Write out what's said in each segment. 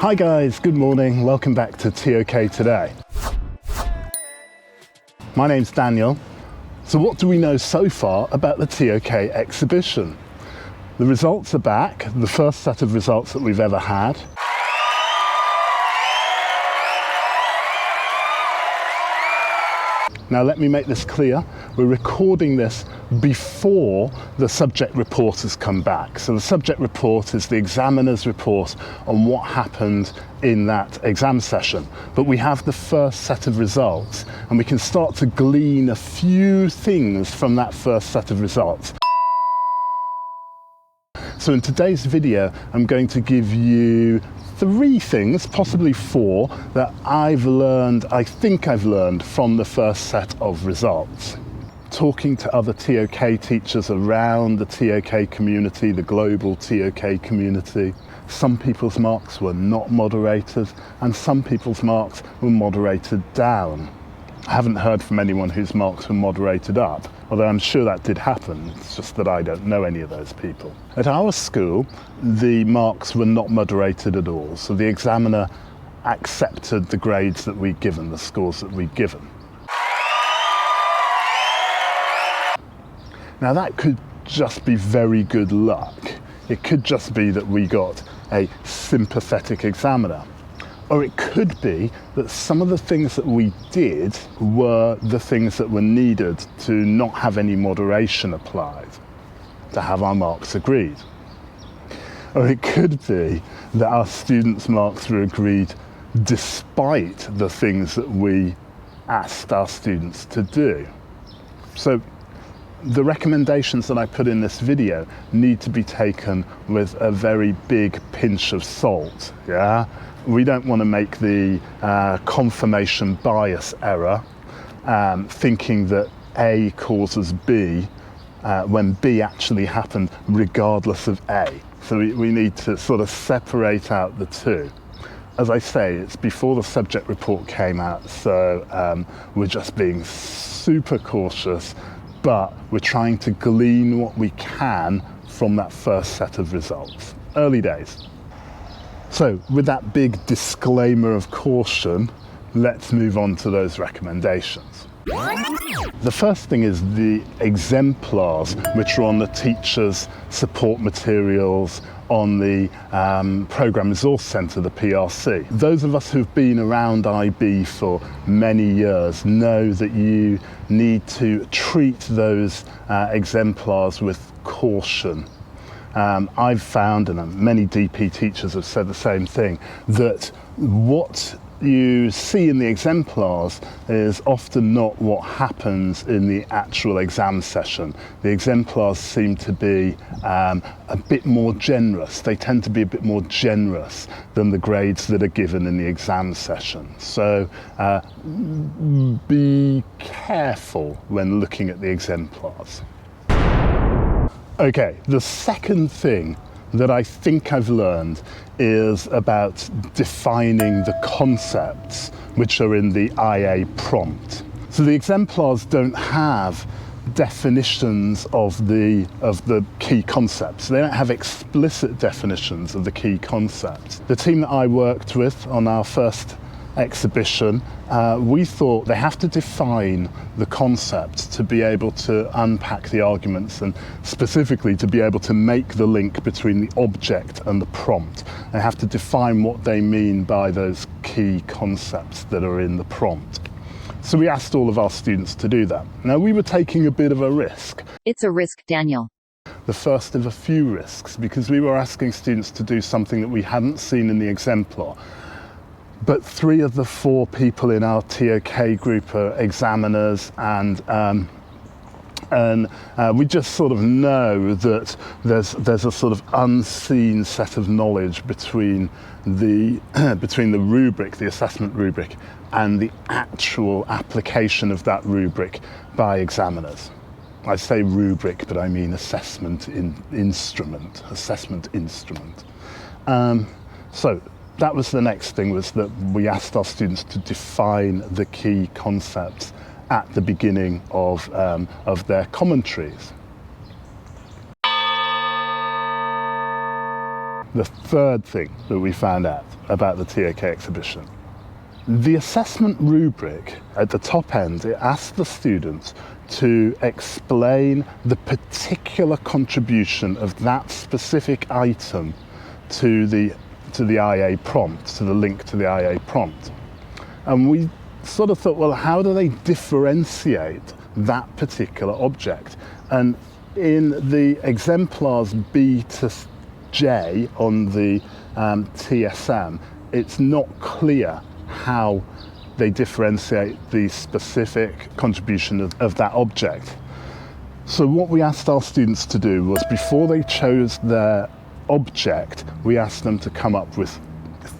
Hi guys, good morning. Welcome back to ToK Today. My name's Daniel. So what do we know so far about the ToK exhibition? The results are back, the first set of results that we've ever had. Now let me make this clear, we're recording this before the subject report has come back. So the subject report is the examiner's report on what happened in that exam session. But we have the first set of results and we can start to glean a few things from that first set of results. So in today's video, I'm going to give you 3 things, possibly 4, that I think I've learned from the first set of results. Talking to other ToK teachers around the ToK community, the global ToK community, some people's marks were not moderated and some people's marks were moderated down. I haven't heard from anyone whose marks were moderated up, although I'm sure that did happen, it's just that I don't know any of those people. At our school, the marks were not moderated at all, so the examiner accepted the grades that we'd given, the scores that we'd given. Now that could just be very good luck. It could just be that we got a sympathetic examiner. Or it could be that some of the things that we did were the things that were needed to not have any moderation applied, to have our marks agreed. Or it could be that our students' marks were agreed despite the things that we asked our students to do. So the recommendations that I put in this video need to be taken with a very big pinch of salt, yeah? We don't want to make the confirmation bias error, thinking that A causes B when B actually happened regardless of A. So we need to sort of separate out the two. As I say, it's before the subject report came out, so we're just being super cautious, but we're trying to glean what we can from that first set of results. Early days. So with that big disclaimer of caution, let's move on to those recommendations. The first thing is the exemplars, which are on the teachers' support materials on the Programme Resource Centre, the PRC. Those of us who've been around IB for many years know that you need to treat those exemplars with caution. I've found, and many DP teachers have said the same thing, that what you see in the exemplars is often not what happens in the actual exam session. The exemplars seem to be a bit more generous. They tend to be a bit more generous than the grades that are given in the exam session. So be careful when looking at the exemplars. Okay, the second thing that I think I've learned is about defining the concepts which are in the IA prompt. So the exemplars don't have definitions of the key concepts. They don't have explicit definitions of the key concepts. The team that I worked with on our first exhibition, we thought they have to define the concepts to be able to unpack the arguments and specifically to be able to make the link between the object and the prompt. They have to define what they mean by those key concepts that are in the prompt. So we asked all of our students to do that. Now we were taking a bit of a risk. It's a risk, Daniel. The first of a few risks, because we were asking students to do something that we hadn't seen in the exemplar. But 3 of the 4 people in our ToK group are examiners, and we just sort of know that there's a sort of unseen set of knowledge between the rubric, the assessment rubric, and the actual application of that rubric by examiners. I say rubric, but I mean assessment instrument. So that was the next thing, was that we asked our students to define the key concepts at the beginning of their commentaries. the third thing that we found out about the ToK exhibition. The assessment rubric at the top end, it asks the students to explain the particular contribution of that specific item to the IA prompt, to the link to the IA prompt. And we sort of thought, well, how do they differentiate that particular object? And in the exemplars B to J on the TSM, it's not clear how they differentiate the specific contribution of that object. So what we asked our students to do was, before they chose their object, we asked them to come up with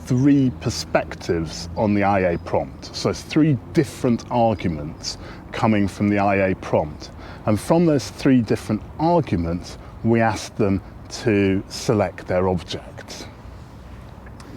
3 perspectives on the IA prompt. So 3 different arguments coming from the IA prompt. And from those 3 different arguments, we asked them to select their object.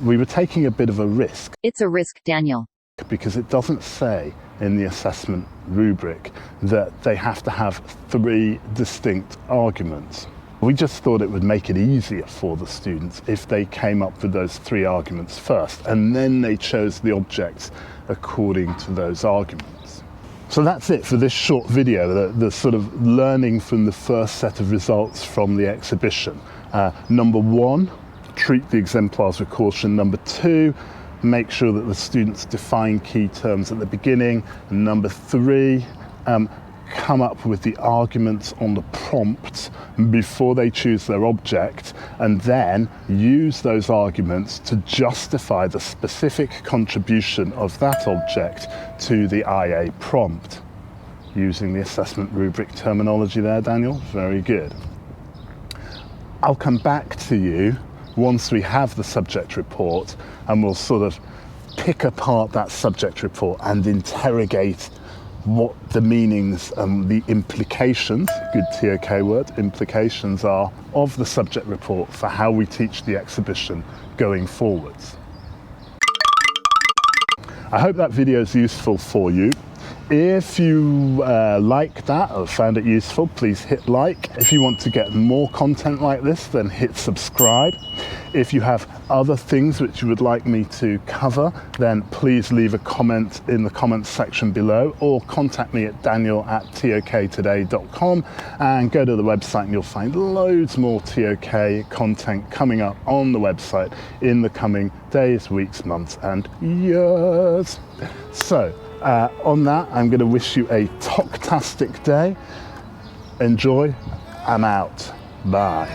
We were taking a bit of a risk. It's a risk, Daniel. Because it doesn't say in the assessment rubric that they have to have 3 distinct arguments. We just thought it would make it easier for the students if they came up with those 3 arguments first, and then they chose the objects according to those arguments. So that's it for this short video, the sort of learning from the first set of results from the exhibition. Number 1, treat the exemplars with caution. Number 2, make sure that the students define key terms at the beginning. And number 3, come up with the arguments on the prompt before they choose their object, and then use those arguments to justify the specific contribution of that object to the IA prompt. Using the assessment rubric terminology there, Daniel, very good. I'll come back to you once we have the subject report, and we'll sort of pick apart that subject report and interrogate what the meanings and the implications, good ToK word, implications are of the subject report for how we teach the exhibition going forwards. I hope that video is useful for you. If you like that or found it useful, please hit like. If you want to get more content like this, then hit subscribe. If you have other things which you would like me to cover, then please leave a comment in the comments section below, or contact me at daniel@toktoday.com, and go to the website and you'll find loads more ToK content coming up on the website in the coming days, weeks, months and years. So on that, I'm going to wish you a ToK-tastic day. Enjoy. I'm out. Bye.